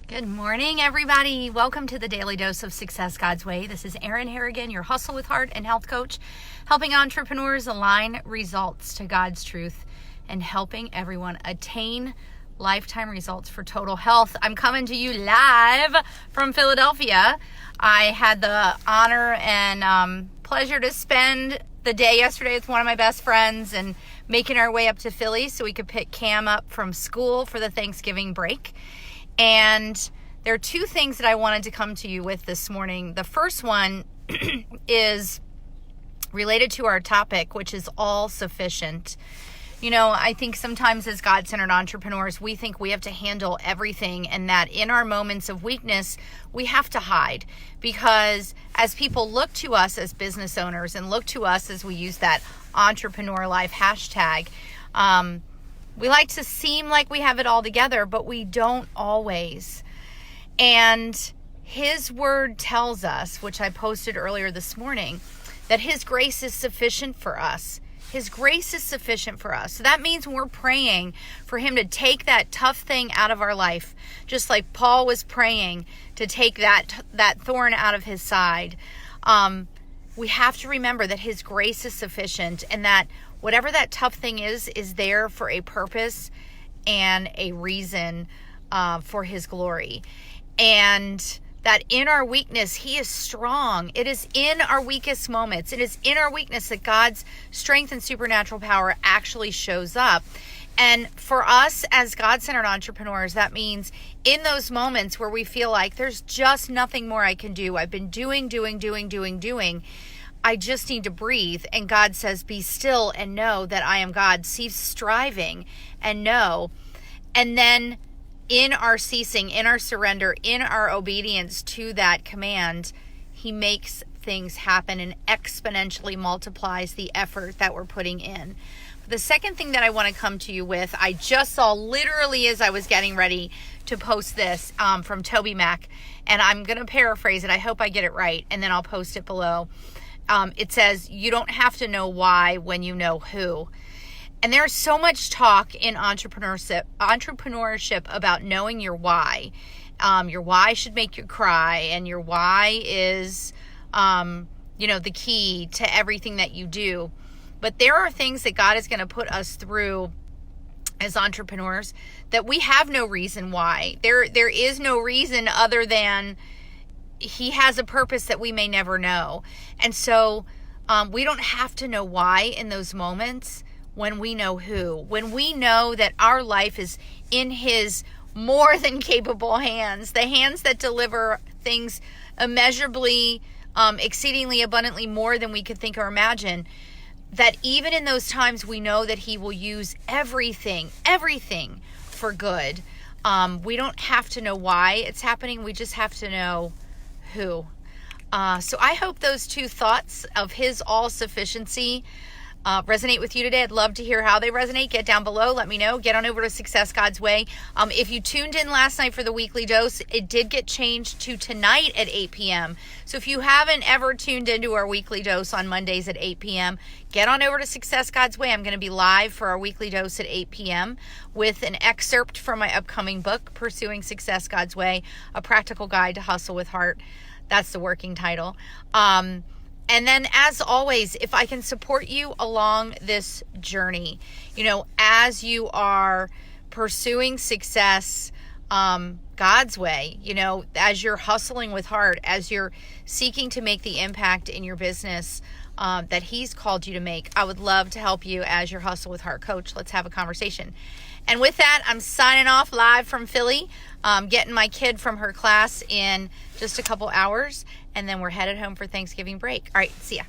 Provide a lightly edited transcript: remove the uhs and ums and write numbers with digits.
Good morning, everybody. Welcome to the Daily Dose of Success God's Way. This is Erin Harrigan, your Hustle with Heart and Health Coach, helping entrepreneurs align results to God's truth and helping everyone attain lifetime results for total health. I'm coming to you live from Philadelphia. I had the honor and pleasure to spend the day yesterday with one of my best friends and making our way up to Philly so we could pick Cam up from school for the Thanksgiving break. And there are two things that I wanted to come to you with this morning. The first one is related to our topic, which is all sufficient. You know, I think sometimes as God-centered entrepreneurs, we think we have to handle everything and that in our moments of weakness, we have to hide. Because as people look to us as business owners and look to us as we use that entrepreneur life hashtag, we like to seem like we have it all together, but we don't always. And His Word tells us, which I posted earlier this morning, that His grace is sufficient for us. His grace is sufficient for us. So that means when we're praying for Him to take that tough thing out of our life, just like Paul was praying to take that thorn out of his side, we have to remember that His grace is sufficient and that whatever that tough thing is there for a purpose and a reason for His glory. And that in our weakness, He is strong. It is in our weakest moments. It is in our weakness that God's strength and supernatural power actually shows up. And for us as God-centered entrepreneurs, that means in those moments where we feel like there's just nothing more I can do. I've been doing. I just need to breathe. And God says, be still and know that I am God. Cease striving and know. And then in our ceasing, in our surrender, in our obedience to that command, He makes things happen and exponentially multiplies the effort that we're putting in. The second thing that I want to come to you with, I just saw literally as I was getting ready to post this from Toby Mac, and I'm going to paraphrase it. I hope I get it right, and then I'll post it below. It says, you don't have to know why when you know who. And there's so much talk in entrepreneurship about knowing your why. Your why should make you cry, and your why is, the key to everything that you do. But there are things that God is going to put us through as entrepreneurs that we have no reason why. There is no reason other than He has a purpose that we may never know. And so we don't have to know why in those moments when we know who. When we know that our life is in His more than capable hands, the hands that deliver things immeasurably, exceedingly abundantly more than we could think or imagine, that even in those times we know that He will use everything for good. We don't have to know why it's happening. We just have to know who. So I hope those two thoughts of His all-sufficiency resonate with you today. I'd love to hear how they resonate. Get down below. Let me know. Get on over to Success God's Way. If you tuned in last night for the weekly dose, it did get changed to tonight at 8 p.m. So if you haven't ever tuned into our weekly dose on Mondays at 8 p.m., get on over to Success God's Way. I'm going to be live for our weekly dose at 8 p.m. with an excerpt from my upcoming book, Pursuing Success God's Way, A Practical Guide to Hustle with Heart. That's the working title. And then, as always, if I can support you along this journey, as you are pursuing success God's way, as you're hustling with heart, as you're seeking to make the impact in your business that He's called you to make, I would love to help you as your Hustle with Heart coach. Let's have a conversation. And with that, I'm signing off live from Philly, getting my kid from her class in just a couple hours, and then we're headed home for Thanksgiving break. All right, see ya.